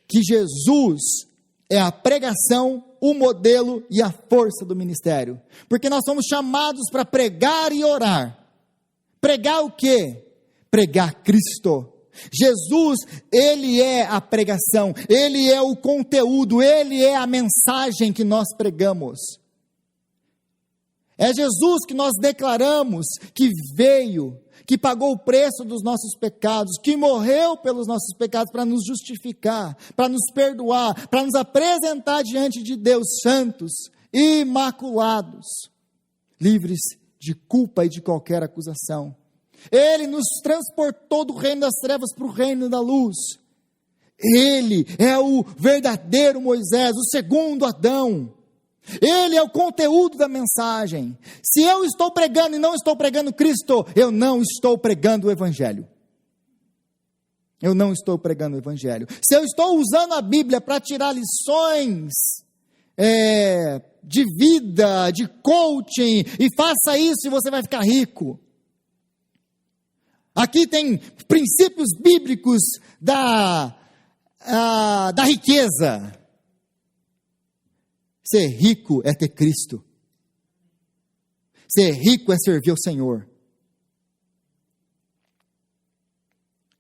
que Jesus é a pregação, o modelo e a força do ministério. Porque nós somos chamados para pregar e orar. Pregar o quê? Pregar Cristo. Jesus, Ele é a pregação, Ele é o conteúdo, Ele é a mensagem que nós pregamos. É Jesus que nós declaramos que veio, que pagou o preço dos nossos pecados, que morreu pelos nossos pecados para nos justificar, para nos perdoar, para nos apresentar diante de Deus santos, imaculados, livres de culpa e de qualquer acusação. Ele nos transportou do reino das trevas para o reino da luz. Ele é o verdadeiro Moisés, o segundo Adão. Ele é o conteúdo da mensagem. Se eu estou pregando e não estou pregando Cristo, eu não estou pregando o Evangelho. Eu não estou pregando o Evangelho. Se eu estou usando a Bíblia para tirar lições de vida, de coaching, e faça isso e você vai ficar rico. Aqui tem princípios bíblicos da riqueza. Ser rico é ter Cristo. Ser rico é servir ao Senhor.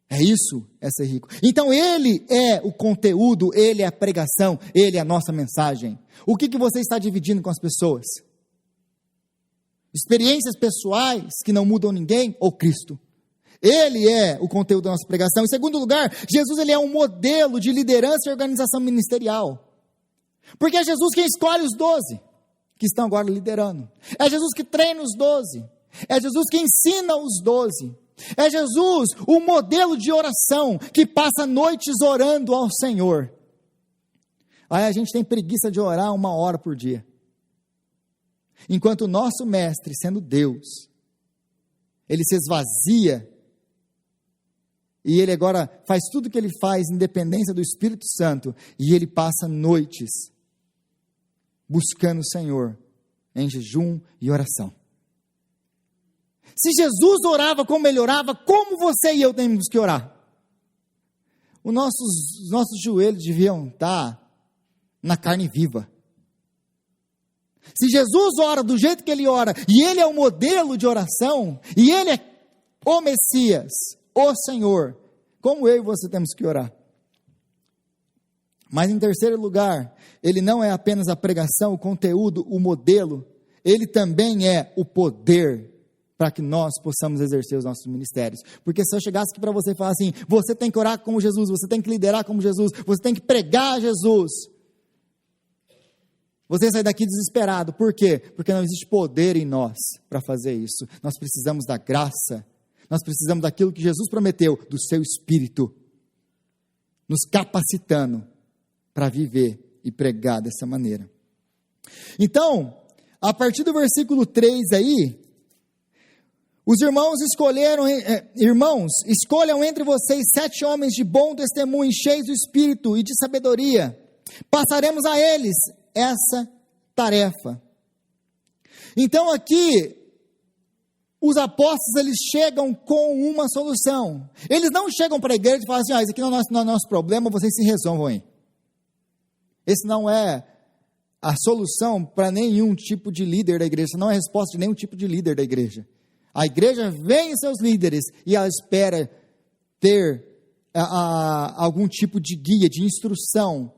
É isso, é ser rico. Então Ele é o conteúdo, Ele é a pregação, Ele é a nossa mensagem. O que você está dividindo com as pessoas? Experiências pessoais que não mudam ninguém ou Cristo? Ele é o conteúdo da nossa pregação. Em segundo lugar, Jesus ele é um modelo de liderança e organização ministerial. Porque é Jesus quem escolhe os 12, que estão agora liderando. É Jesus que treina os 12. É Jesus que ensina os 12. É Jesus, o modelo de oração, que passa noites orando ao Senhor. Aí a gente tem preguiça de orar 1 hora por dia. Enquanto o nosso mestre, sendo Deus, ele se esvazia, e ele agora faz tudo o que ele faz em dependência do Espírito Santo, e ele passa noites buscando o Senhor, em jejum e oração. Se Jesus orava como ele orava, como você e eu temos que orar? Os nossos joelhos deviam estar na carne viva. Se Jesus ora do jeito que ele ora, e ele é o modelo de oração, e ele é o Messias, o Senhor, como eu e você temos que orar? Mas em terceiro lugar, ele não é apenas a pregação, o conteúdo, o modelo, ele também é o poder para que nós possamos exercer os nossos ministérios. Porque se eu chegasse aqui para você e falar assim, você tem que orar como Jesus, você tem que liderar como Jesus, você tem que pregar Jesus, você sai daqui desesperado. Por quê? Porque não existe poder em nós para fazer isso. Nós precisamos da graça, nós precisamos daquilo que Jesus prometeu, do seu Espírito, nos capacitando para viver e pregar dessa maneira. Então, a partir do versículo 3 aí, os irmãos escolham entre vocês 7 homens de bom testemunho, cheios do Espírito e de sabedoria. Passaremos a eles essa tarefa. Então aqui, os apóstolos, eles chegam com uma solução. Eles não chegam para a igreja e falam assim, esse aqui não é nosso problema, vocês se resolvam aí. Esse não é a solução para nenhum tipo de líder da igreja, não é a resposta de nenhum tipo de líder da igreja. A igreja vem em seus líderes e ela espera ter algum tipo de guia, de instrução,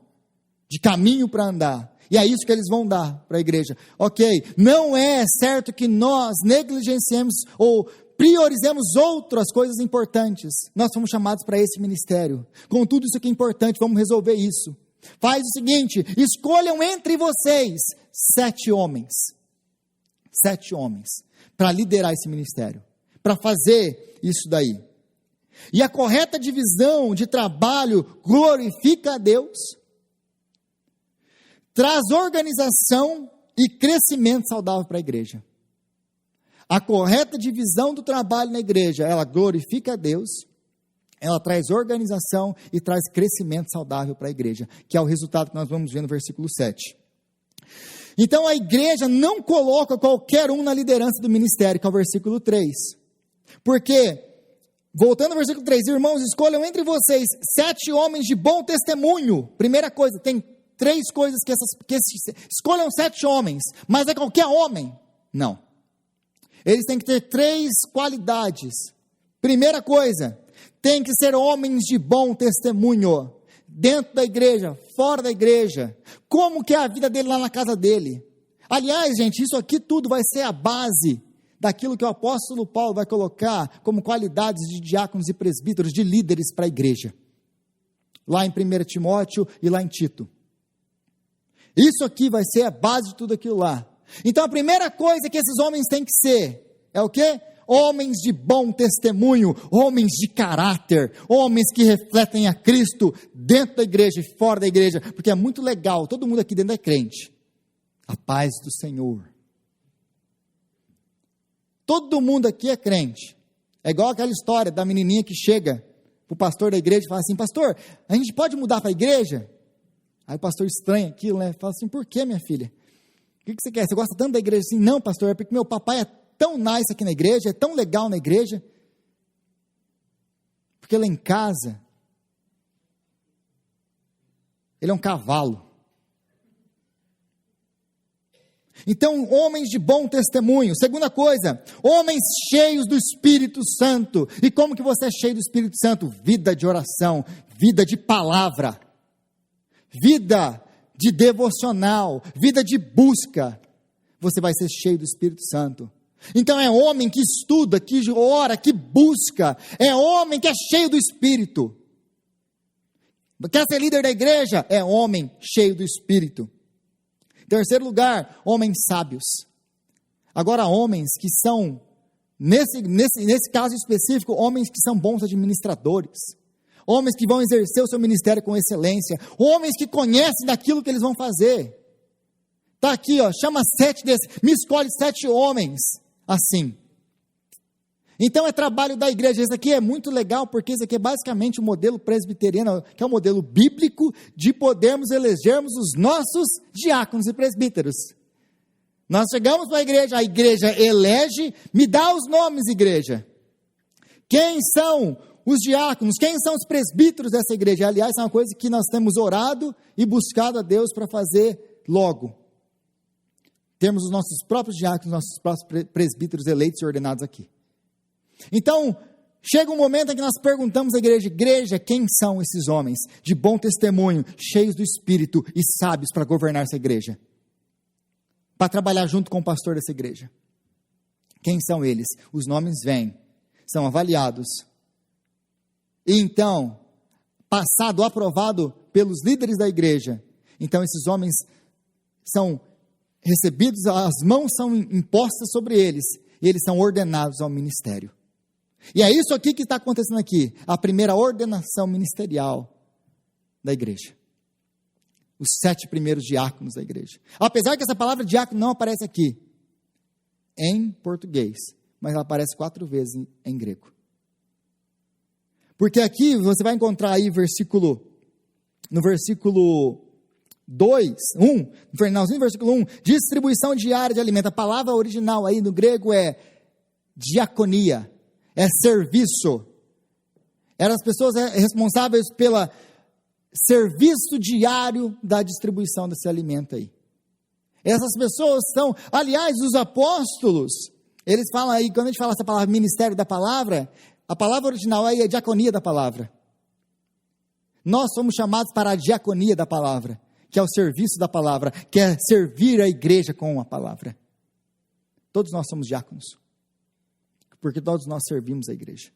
de caminho para andar. E é isso que eles vão dar para a igreja. Ok, não é certo que nós negligenciemos ou priorizemos outras coisas importantes. Nós fomos chamados para esse ministério. Contudo, isso aqui é importante, vamos resolver isso. Faz o seguinte, escolham entre vocês 7 homens. 7 homens. Para liderar esse ministério. Para fazer isso daí. E a correta divisão de trabalho glorifica a Deus. Traz organização e crescimento saudável para a igreja. A correta divisão do trabalho na igreja, ela glorifica a Deus. Ela traz organização e traz crescimento saudável para a igreja, que é o resultado que nós vamos ver no versículo 7. Então a igreja não coloca qualquer um na liderança do ministério, que é o versículo 3. Porque, voltando ao versículo 3, irmãos, escolham entre vocês 7 homens de bom testemunho. Primeira coisa, tem 3 coisas escolham 7 homens, mas é qualquer homem? Não. Eles têm que ter 3 qualidades. Primeira coisa, tem que ser homens de bom testemunho, dentro da igreja, fora da igreja, como que é a vida dele lá na casa dele. Aliás, gente, isso aqui tudo vai ser a base daquilo que o apóstolo Paulo vai colocar como qualidades de diáconos e presbíteros, de líderes para a igreja, lá em 1 Timóteo e lá em Tito. Isso aqui vai ser a base de tudo aquilo lá. Então a primeira coisa que esses homens têm que ser, é o quê? Homens de bom testemunho, homens de caráter, homens que refletem a Cristo dentro da igreja e fora da igreja, porque é muito legal, todo mundo aqui dentro é crente, a paz do Senhor, todo mundo aqui é crente, é igual aquela história da menininha que chega para o pastor da igreja e fala assim, pastor, a gente pode mudar para a igreja? Aí o pastor estranha aquilo, né? Fala assim, por que, minha filha? O que você quer? Você gosta tanto da igreja? Assim, não, pastor, é porque meu papai é tão nice aqui na igreja, é tão legal na igreja, porque lá em casa, ele é um cavalo. Então, homens de bom testemunho. Segunda coisa, homens cheios do Espírito Santo. E como que você é cheio do Espírito Santo? Vida de oração, vida de palavra, vida de devocional, vida de busca. Você vai ser cheio do Espírito Santo. Então é homem que estuda, que ora, que busca, é homem que é cheio do Espírito. Quer ser líder da igreja? É homem cheio do Espírito. Em terceiro lugar, homens sábios. Agora homens que são nesse caso específico, homens que são bons administradores, homens que vão exercer o seu ministério com excelência, homens que conhecem daquilo que eles vão fazer. Está aqui, ó, chama 7 desses, me escolhe 7 homens assim. Então é trabalho da igreja. Isso aqui é muito legal, porque isso aqui é basicamente o modelo presbiteriano, que é o modelo bíblico de podermos elegermos os nossos diáconos e presbíteros. Nós chegamos para a igreja elege, me dá os nomes, igreja. Quem são os diáconos? Quem são os presbíteros dessa igreja? Aliás, é uma coisa que nós temos orado e buscado a Deus para fazer logo. Temos os nossos próprios diáconos, nossos próprios presbíteros eleitos e ordenados aqui. Então, chega um momento em que nós perguntamos à igreja, quem são esses homens de bom testemunho, cheios do Espírito e sábios para governar essa igreja? Para trabalhar junto com o pastor dessa igreja. Quem são eles? Os nomes vêm, são avaliados. E então, passado, aprovado pelos líderes da igreja, então esses homens são recebidos, as mãos são impostas sobre eles, e eles são ordenados ao ministério. E é isso aqui que está acontecendo aqui, a primeira ordenação ministerial da igreja. Os 7 primeiros diáconos da igreja. Apesar que essa palavra diácono não aparece aqui, em português, mas ela aparece 4 vezes em grego. Porque aqui você vai encontrar aí no versículo 2, 1, no finalzinho do versículo 1, distribuição diária de alimento. A palavra original aí no grego é diaconia, é serviço. Eram as pessoas responsáveis pelo serviço diário da distribuição desse alimento aí. Essas pessoas são, aliás, os apóstolos, eles falam aí, quando a gente fala essa palavra ministério da palavra, a palavra original aí é diaconia da palavra. Nós somos chamados para a diaconia da palavra, que é o serviço da palavra, que é servir a igreja com a palavra. Todos nós somos diáconos, porque todos nós servimos a igreja.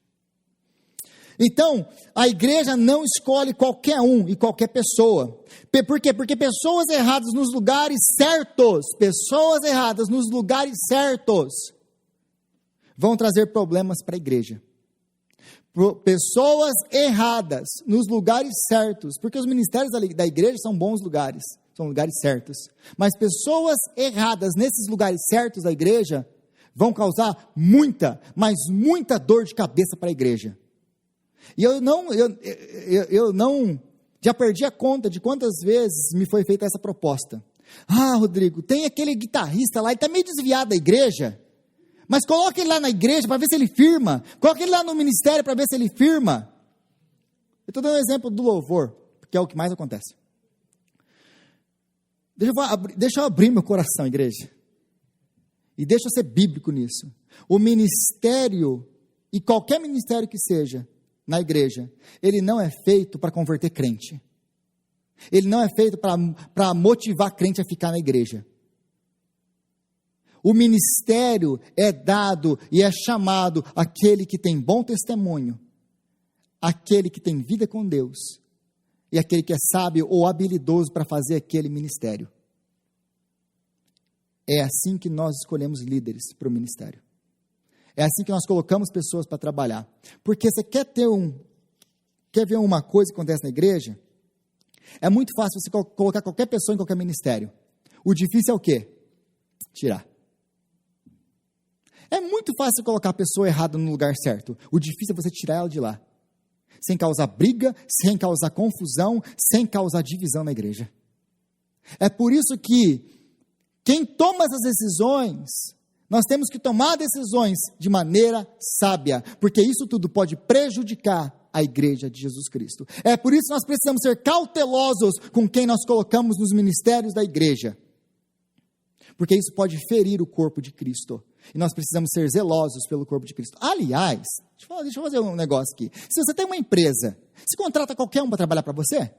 Então, a igreja não escolhe qualquer um e qualquer pessoa. Por quê? Porque pessoas erradas nos lugares certos, vão trazer problemas para a igreja. Pessoas erradas nos lugares certos, porque os ministérios da igreja são bons lugares, são lugares certos. Mas pessoas erradas nesses lugares certos da igreja vão causar muita dor de cabeça para a igreja. E eu não já perdi a conta de quantas vezes me foi feita essa proposta. Ah, Rodrigo, tem aquele guitarrista lá, ele está meio desviado da igreja, mas coloque ele lá na igreja para ver se ele firma, coloque ele lá no ministério para ver se ele firma. Eu estou dando um exemplo do louvor, porque é o que mais acontece. Deixa eu abrir meu coração, igreja, e deixa eu ser bíblico nisso. O ministério, e qualquer ministério que seja, na igreja, ele não é feito para converter crente. Ele não é feito para motivar crente a ficar na igreja. O ministério é dado e é chamado aquele que tem bom testemunho, aquele que tem vida com Deus, e aquele que é sábio ou habilidoso para fazer aquele ministério. É assim que nós escolhemos líderes para o ministério. É assim que nós colocamos pessoas para trabalhar. Porque você quer ver uma coisa que acontece na igreja? É muito fácil você colocar qualquer pessoa em qualquer ministério. O difícil é o quê? Tirar. É muito fácil colocar a pessoa errada no lugar certo. O difícil é você tirar ela de lá. Sem causar briga, sem causar confusão, sem causar divisão na igreja. É por isso que quem toma essas decisões, nós temos que tomar decisões de maneira sábia, porque isso tudo pode prejudicar a igreja de Jesus Cristo. É por isso que nós precisamos ser cautelosos com quem nós colocamos nos ministérios da igreja, porque isso pode ferir o corpo de Cristo, e nós precisamos ser zelosos pelo corpo de Cristo. Aliás, deixa eu fazer um negócio aqui. Se você tem uma empresa, você contrata qualquer um para trabalhar para você?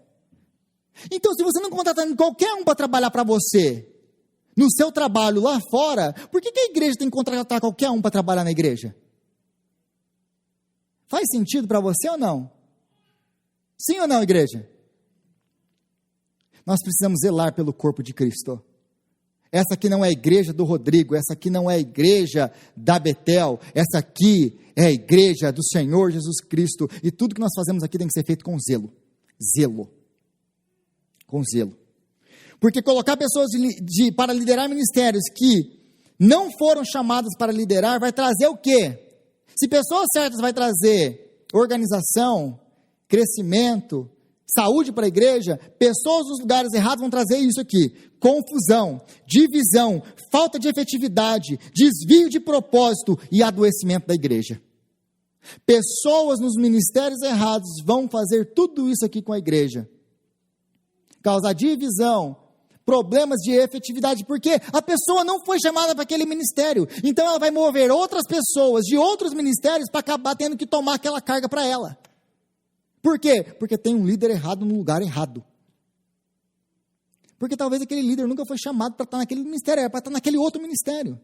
Então, se você não contrata qualquer um para trabalhar para você, no seu trabalho lá fora, por que a igreja tem que contratar qualquer um para trabalhar na igreja? Faz sentido para você ou não? Sim ou não, igreja? Nós precisamos zelar pelo corpo de Cristo. Essa aqui não é a igreja do Rodrigo, essa aqui não é a igreja da Betel, essa aqui é a igreja do Senhor Jesus Cristo, e tudo que nós fazemos aqui tem que ser feito com zelo, com zelo, porque colocar pessoas para liderar ministérios que não foram chamadas para liderar, vai trazer o quê? Se pessoas certas vai trazer organização, crescimento, saúde para a igreja, pessoas nos lugares errados vão trazer isso aqui: confusão, divisão, falta de efetividade, desvio de propósito e adoecimento da igreja. Pessoas nos ministérios errados vão fazer tudo isso aqui com a igreja, causar divisão, problemas de efetividade, porque a pessoa não foi chamada para aquele ministério, então ela vai mover outras pessoas de outros ministérios para acabar tendo que tomar aquela carga para ela. Por quê? Porque tem um líder errado no lugar errado. Porque talvez aquele líder nunca foi chamado para estar naquele ministério, era para estar naquele outro ministério.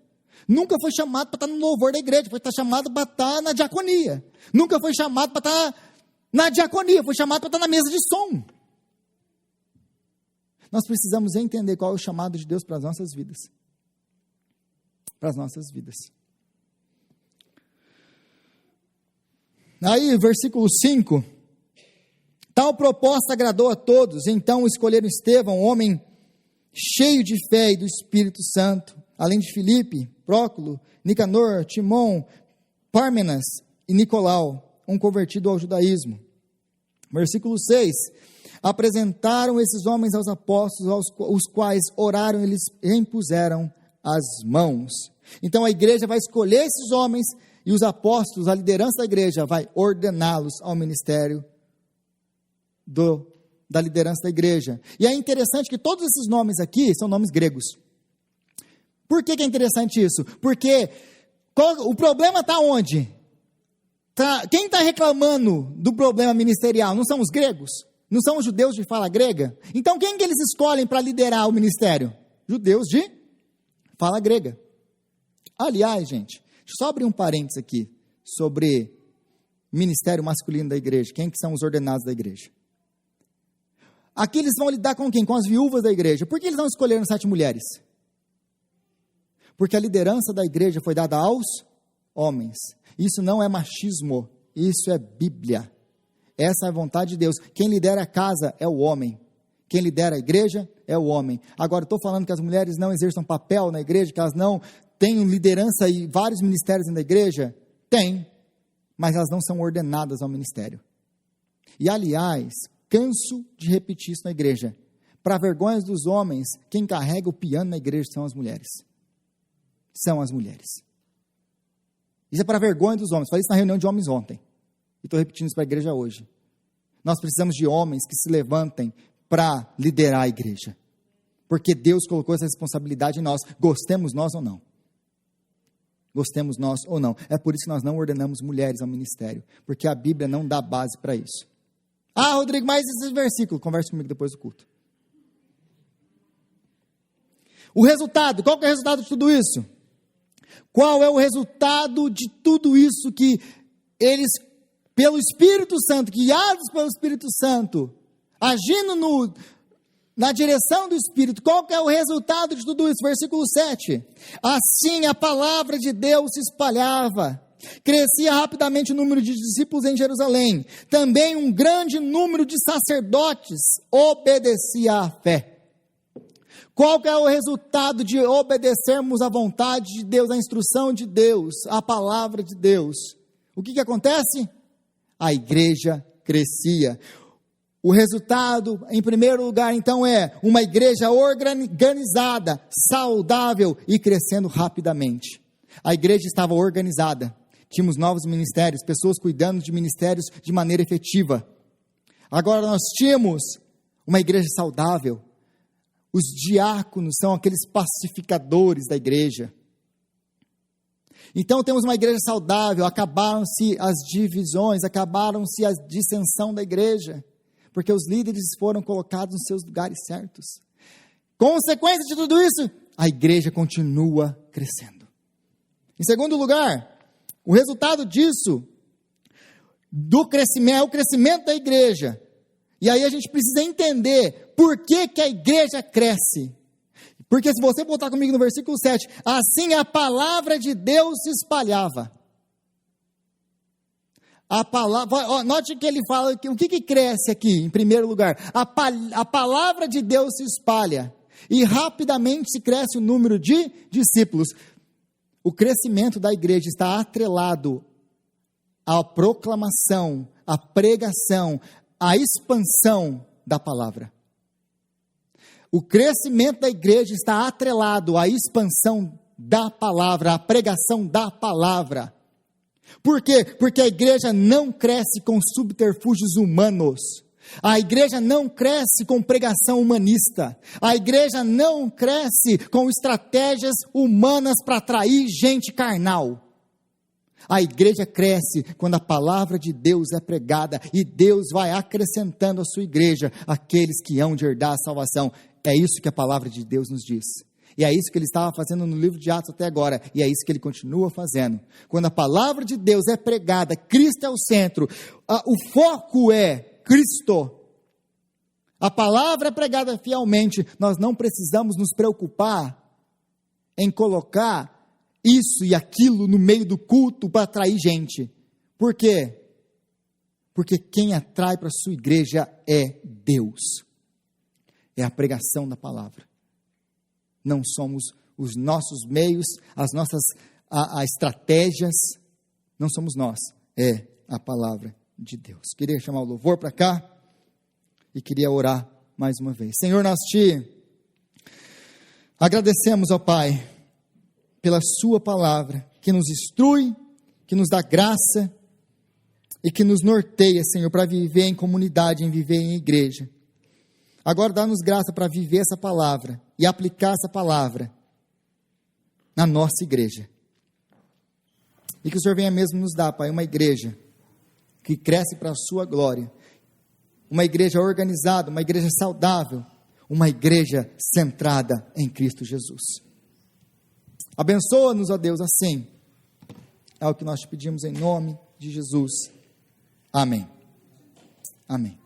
Nunca foi chamado para estar no louvor da igreja, foi estar chamado para estar na diaconia. Nunca foi chamado para estar na diaconia, foi chamado para estar na mesa de som. Nós precisamos entender qual é o chamado de Deus para as nossas vidas. Para as nossas vidas. Aí, versículo 5. Tal proposta agradou a todos, então escolheram Estevão, homem cheio de fé e do Espírito Santo, além de Filipe, Próculo, Nicanor, Timon, Pármenas e Nicolau, um convertido ao judaísmo. Versículo 6, apresentaram esses homens aos apóstolos, os quais oraram, eles impuseram as mãos. Então a igreja vai escolher esses homens, e os apóstolos, a liderança da igreja, vai ordená-los ao ministério da liderança da igreja. E é interessante que todos esses nomes aqui são nomes gregos. Por que é interessante isso? Porque o problema está onde? Quem está reclamando do problema ministerial? Não são os gregos? Não são os judeus de fala grega? Então quem que eles escolhem para liderar o ministério? Judeus de fala grega. Aliás, gente, deixa eu só abrir um parênteses aqui sobre ministério masculino da igreja. Quem que são os ordenados da igreja? Aqui eles vão lidar com quem? Com as viúvas da igreja. Por que eles não escolheram 7 mulheres? Porque a liderança da igreja foi dada aos homens. Isso não é machismo, isso é Bíblia. Essa é a vontade de Deus. Quem lidera a casa é o homem. Quem lidera a igreja é o homem. Agora, estou falando que as mulheres não exerçam papel na igreja, que elas não tenham liderança e vários ministérios na igreja? Tem, mas elas não são ordenadas ao ministério. E, aliás, canso de repetir isso na igreja. Para vergonha dos homens, quem carrega o piano na igreja são as mulheres. São as mulheres. Isso é para vergonha dos homens. Falei isso na reunião de homens ontem. E estou repetindo isso para a igreja hoje. Nós precisamos de homens que se levantem para liderar a igreja. Porque Deus colocou essa responsabilidade em nós. Gostemos nós ou não. Gostemos nós ou não. É por isso que nós não ordenamos mulheres ao ministério. Porque a Bíblia não dá base para isso. Ah, Rodrigo, mas esse versículo, converse comigo depois do culto. O resultado, qual que é o resultado de tudo isso? Qual é o resultado de tudo isso que eles, pelo Espírito Santo, guiados pelo Espírito Santo, agindo na direção do Espírito, qual que é o resultado de tudo isso? Versículo 7. Assim a palavra de Deus se espalhava. Crescia rapidamente o número de discípulos em Jerusalém. Também um grande número de sacerdotes obedecia à fé. Qual que é o resultado de obedecermos à vontade de Deus, à instrução de Deus, à palavra de Deus? O que acontece? A igreja crescia. O resultado, em primeiro lugar, então, é uma igreja organizada, saudável e crescendo rapidamente. A igreja estava organizada. Tínhamos novos ministérios, pessoas cuidando de ministérios de maneira efetiva. Agora nós tínhamos uma igreja saudável. Os diáconos são aqueles pacificadores da igreja. Então temos uma igreja saudável, acabaram-se as divisões, acabaram-se a dissensão da igreja, porque os líderes foram colocados nos seus lugares certos. Consequência de tudo isso, a igreja continua crescendo. Em segundo lugar, o resultado disso, do crescimento, é o crescimento da igreja. E aí a gente precisa entender por que a igreja cresce. Porque se você voltar comigo no versículo 7, assim a palavra de Deus se espalhava. A palavra, note que ele fala que o que cresce aqui, em primeiro lugar? A palavra de Deus se espalha, e rapidamente se cresce o número de discípulos. O crescimento da igreja está atrelado à proclamação, à pregação, à expansão da palavra. O crescimento da igreja está atrelado à expansão da palavra, à pregação da palavra. Por quê? Porque a igreja não cresce com subterfúgios humanos. A igreja não cresce com pregação humanista. A igreja não cresce com estratégias humanas para atrair gente carnal. A igreja cresce quando a palavra de Deus é pregada e Deus vai acrescentando à sua igreja aqueles que hão de herdar a salvação. É isso que a palavra de Deus nos diz. E é isso que ele estava fazendo no livro de Atos até agora, e é isso que ele continua fazendo. Quando a palavra de Deus é pregada, Cristo é o centro, o foco é Cristo. A palavra é pregada fielmente, nós não precisamos nos preocupar em colocar isso e aquilo no meio do culto para atrair gente. Por quê? Porque quem atrai para a sua igreja é Deus. É a pregação da palavra. Não somos os nossos meios, as nossas estratégias, não somos nós, é a palavra de Deus. Queria chamar o louvor para cá e queria orar mais uma vez. Senhor, nós te agradecemos, ó Pai, pela sua palavra, que nos instrui, que nos dá graça e que nos norteia, Senhor, para viver em comunidade, em viver em igreja. Agora dá-nos graça para viver essa palavra e aplicar essa palavra na nossa igreja. E que o Senhor venha mesmo nos dar, Pai, uma igreja que cresce para a sua glória, uma igreja organizada, uma igreja saudável, uma igreja centrada em Cristo Jesus. Abençoa-nos, ó Deus, assim. É o que nós te pedimos em nome de Jesus. Amém. Amém.